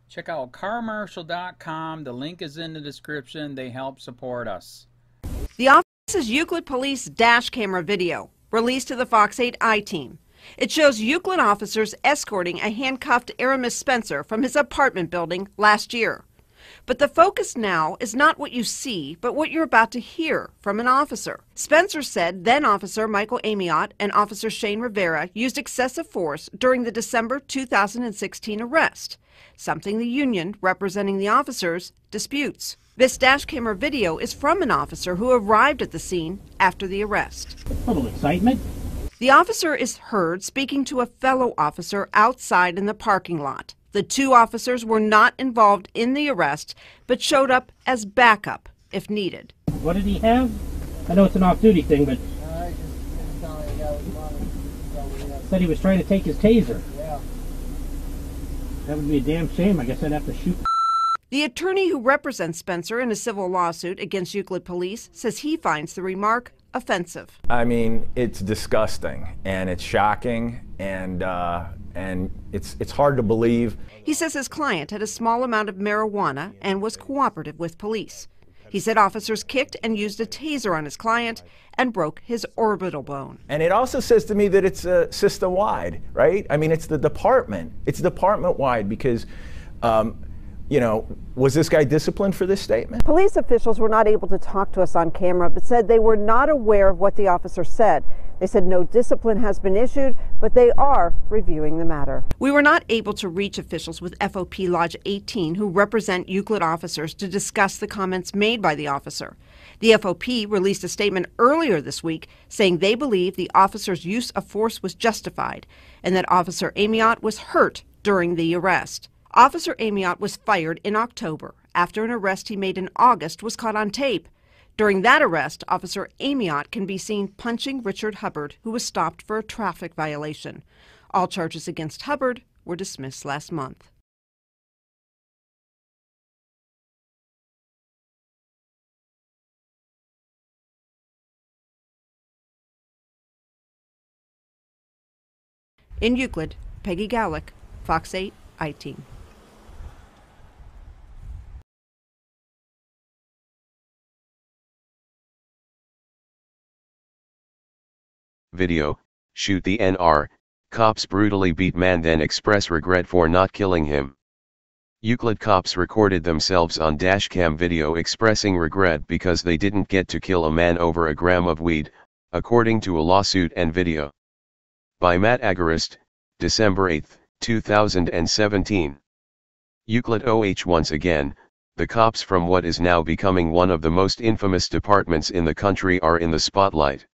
Check out carmarshal.com. The link is in the description. They help support us. The office's Euclid Police dash camera video released to the Fox 8 I-Team. It shows Euclid officers escorting a handcuffed Aramis Spencer from his apartment building last year. But the focus now is not what you see, but what you're about to hear from an officer. Spencer said then Officer Michael Amiot and Officer Shane Rivera used excessive force during the December 2016 arrest, something the union representing the officers disputes. This dash camera video is from an officer who arrived at the scene after the arrest. A little excitement. The officer is heard speaking to a fellow officer outside in the parking lot. The two officers were not involved in the arrest, but showed up as backup if needed. What did he have? I know it's an off-duty thing, but said he was trying to take his taser. Yeah. That would be a damn shame. I guess I'd have to shoot. The attorney who represents Spencer in a civil lawsuit against Euclid Police says he finds the remark offensive. I mean, it's disgusting and it's shocking and it's hard to believe. He says his client had a small amount of marijuana and was cooperative with police. He said officers kicked and used a taser on his client and broke his orbital bone. And it also says to me that it's system-wide, right? I mean, it's the department. It's department-wide because, you know, was this guy disciplined for this statement? Police officials were not able to talk to us on camera, but said they were not aware of what the officer said. They said no discipline has been issued, but they are reviewing the matter. We were not able to reach officials with FOP Lodge 18 who represent Euclid officers to discuss the comments made by the officer. The FOP released a statement earlier this week saying they believe the officer's use of force was justified and that Officer Amiot was hurt during the arrest. Officer Amiot was fired in October after an arrest he made in August was caught on tape. During that arrest, Officer Amiot can be seen punching Richard Hubbard, who was stopped for a traffic violation. All charges against Hubbard were dismissed last month. In Euclid, Peggy Gowlick, Fox 8 I-Team. Video, shoot the NR, cops brutally beat man then express regret for not killing him. Euclid cops recorded themselves on dashcam video expressing regret because they didn't get to kill a man over a gram of weed, according to a lawsuit and video. By Matt Agarist, December 8, 2017. Euclid OH. Once again, the cops from what is now becoming one of the most infamous departments in the country are in the spotlight.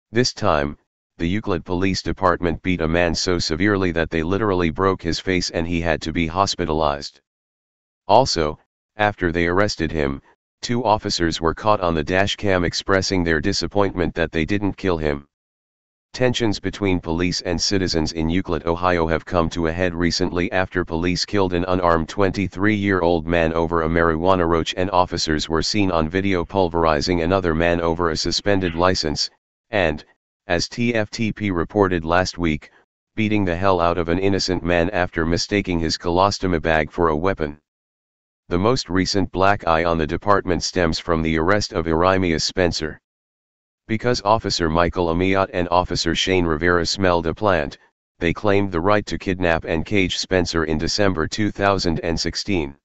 This time, the Euclid Police Department beat a man so severely that they literally broke his face and he had to be hospitalized. Also, after they arrested him, two officers were caught on the dashcam expressing their disappointment that they didn't kill him. Tensions between police and citizens in Euclid, Ohio have come to a head recently after police killed an unarmed 23-year-old man over a marijuana roach and officers were seen on video pulverizing another man over a suspended license, and, as TFTP reported last week, beating the hell out of an innocent man after mistaking his colostomy bag for a weapon. The most recent black eye on the department stems from the arrest of Aramis Spencer. Because Officer Michael Amiot and Officer Shane Rivera smelled a plant, they claimed the right to kidnap and cage Spencer in December 2016.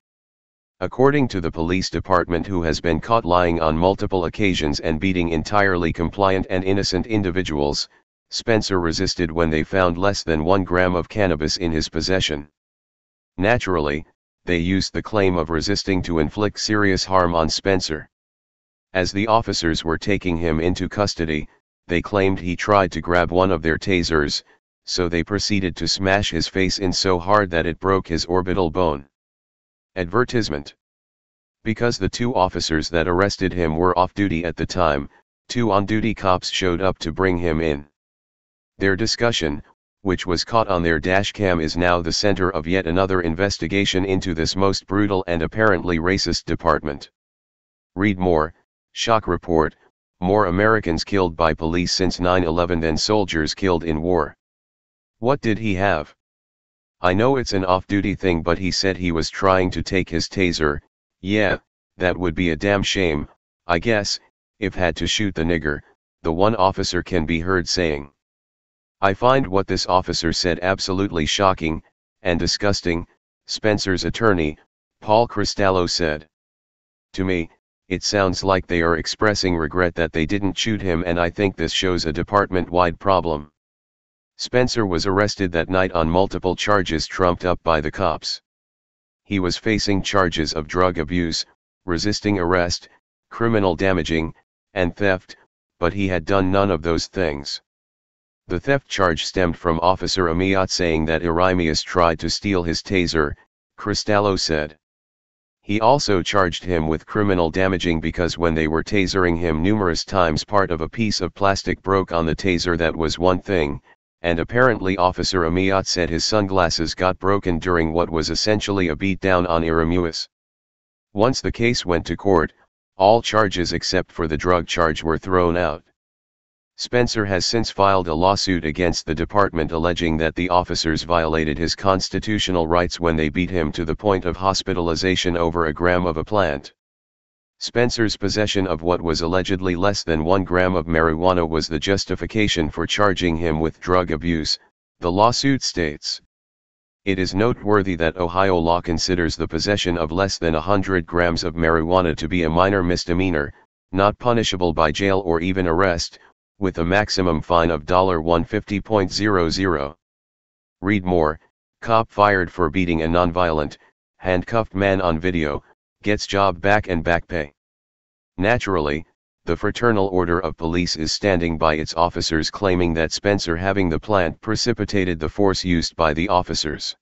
According to the police department, who has been caught lying on multiple occasions and beating entirely compliant and innocent individuals, Spencer resisted when they found less than 1 gram of cannabis in his possession. Naturally, they used the claim of resisting to inflict serious harm on Spencer. As the officers were taking him into custody, they claimed he tried to grab one of their tasers, so they proceeded to smash his face in so hard that it broke his orbital bone. Advertisement. Because the two officers that arrested him were off-duty at the time, 2 on-duty cops showed up to bring him in. Their discussion, which was caught on their dashcam, is now the center of yet another investigation into this most brutal and apparently racist department. Read more. Shock report, more Americans killed by police since 9/11 than soldiers killed in war. What did he have? I know it's an off-duty thing, but he said he was trying to take his taser. Yeah, that would be a damn shame, I guess, if had to shoot the nigger, the one officer can be heard saying. I find what this officer said absolutely shocking and disgusting, Spencer's attorney, Paul Cristallo said. To me, it sounds like they are expressing regret that they didn't shoot him, and I think this shows a department-wide problem. Spencer was arrested that night on multiple charges trumped up by the cops. He was facing charges of drug abuse, resisting arrest, criminal damaging, and theft, but he had done none of those things. The theft charge stemmed from Officer Amiot saying that Erimias tried to steal his taser, Cristallo said. He also charged him with criminal damaging because when they were tasering him numerous times, part of a piece of plastic broke on the taser. That was one thing, and apparently Officer Amiot said his sunglasses got broken during what was essentially a beatdown on Erimias. Once the case went to court, all charges except for the drug charge were thrown out. Spencer has since filed a lawsuit against the department alleging that the officers violated his constitutional rights when they beat him to the point of hospitalization over a gram of a plant. Spencer's possession of what was allegedly less than 1 gram of marijuana was the justification for charging him with drug abuse, the lawsuit states. It is noteworthy that Ohio law considers the possession of less than 100 grams of marijuana to be a minor misdemeanor, not punishable by jail or even arrest, with a maximum fine of $150.00. Read more. Cop fired for beating a nonviolent, handcuffed man on video, gets job back and back pay. Naturally, the Fraternal Order of Police is standing by its officers, claiming that Spencer having the plant precipitated the force used by the officers.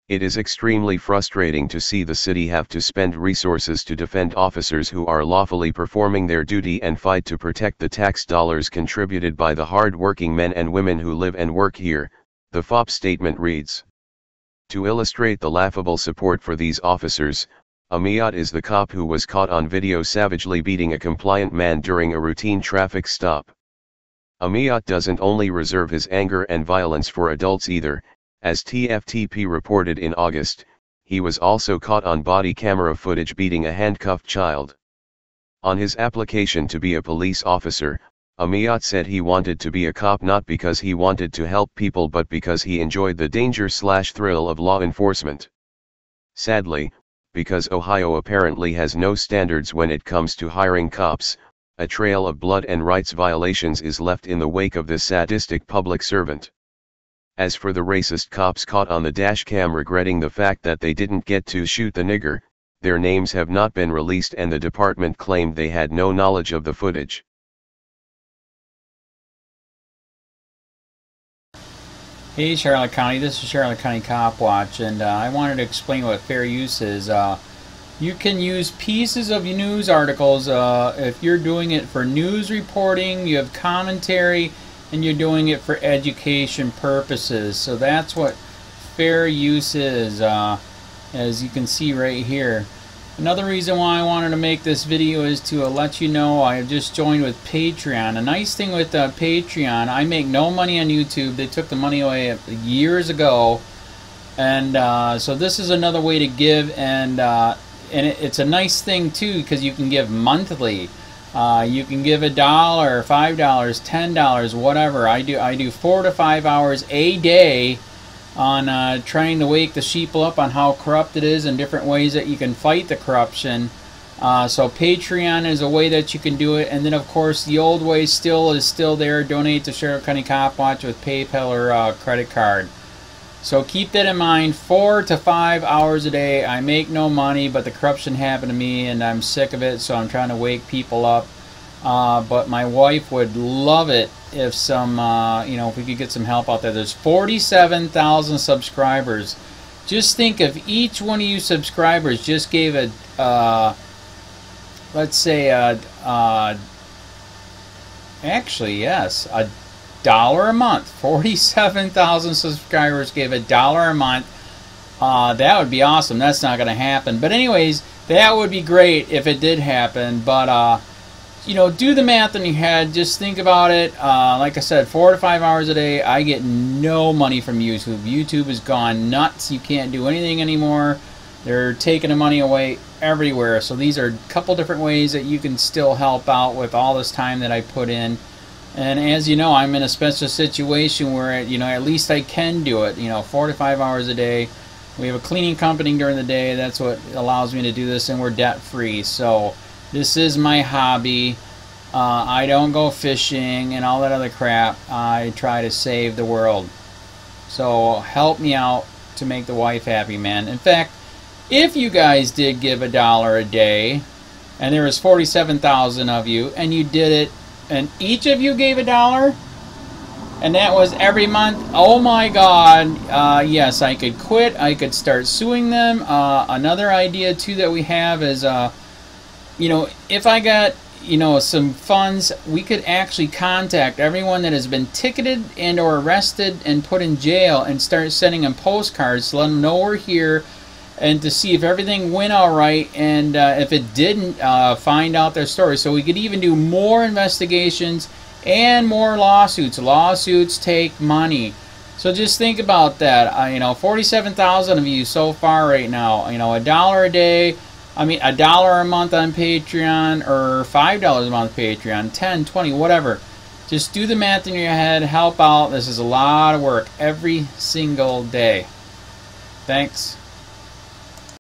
It is extremely frustrating to see the city have to spend resources to defend officers who are lawfully performing their duty and fight to protect the tax dollars contributed by the hard-working men and women who live and work here, the FOP statement reads. To illustrate the laughable support for these officers, Amiot is the cop who was caught on video savagely beating a compliant man during a routine traffic stop. Amiot doesn't only reserve his anger and violence for adults either. As TFTP reported in August, he was also caught on body camera footage beating a handcuffed child. On his application to be a police officer, Amiot said he wanted to be a cop not because he wanted to help people but because he enjoyed the danger/thrill of law enforcement. Sadly, because Ohio apparently has no standards when it comes to hiring cops, a trail of blood and rights violations is left in the wake of this sadistic public servant. As for the racist cops caught on the dash cam regretting the fact that they didn't get to shoot the nigger, their names have not been released and the department claimed they had no knowledge of the footage. Hey Charlotte County, this is Charlotte County Cop Watch, and I wanted to explain what fair use is. You can use pieces of news articles if you're doing it for news reporting, you have commentary, and you're doing it for education purposes. So that's what fair use is, as you can see right here. Another reason why I wanted to make this video is to let you know I have just joined with Patreon. A nice thing with Patreon, I make no money on YouTube. They took the money away years ago, and so this is another way to give, and it's a nice thing too because you can give monthly. You can give $1, $5, $10, whatever. I do 4 to 5 hours a day on trying to wake the sheeple up on how corrupt it is and different ways that you can fight the corruption. So Patreon is a way that you can do it, and then of course the old way is still there. Donate to Charlotte County Cop Watch with PayPal or credit card. So keep that in mind. 4 to 5 hours a day. I make no money, but the corruption happened to me and I'm sick of it, so I'm trying to wake people up. But my wife would love it if if we could get some help out there. There's 47,000 subscribers. Just think if each one of you subscribers just gave let's say actually yes, $1 a month. 47,000 subscribers gave $1 a month. That would be awesome. That's not going to happen. But anyways, that would be great if it did happen. But you know, do the math in your head. Just think about it. Like I said, 4 to 5 hours a day. I get no money from YouTube. YouTube has gone nuts. You can't do anything anymore. They're taking the money away everywhere. So these are a couple different ways that you can still help out with all this time that I put in. And as you know, I'm in a special situation where, you know, at least I can do it. You know, 4 to 5 hours a day. We have a cleaning company during the day. That's what allows me to do this, and we're debt free. So this is my hobby. I don't go fishing and all that other crap. I try to save the world. So help me out to make the wife happy, man. In fact, if you guys did give $1 a day, and there was 47,000 of you, and you did it, and each of you gave $1, and that was every month, oh my God, yes, I could quit. I could start suing them. Another idea too that we have is, you know, if I got, you know, some funds, we could actually contact everyone that has been ticketed and or arrested and put in jail and start sending them postcards to let them know we're here, and to see if everything went all right, and if it didn't, find out their story. So we could even do more investigations and more lawsuits. Lawsuits take money. So just think about that. You know, 47,000 of you so far right now. You know, $1 a day. I mean, $1 a month on Patreon, or $5 a month Patreon, 10, 20, whatever. Just do the math in your head. Help out. This is a lot of work every single day. Thanks.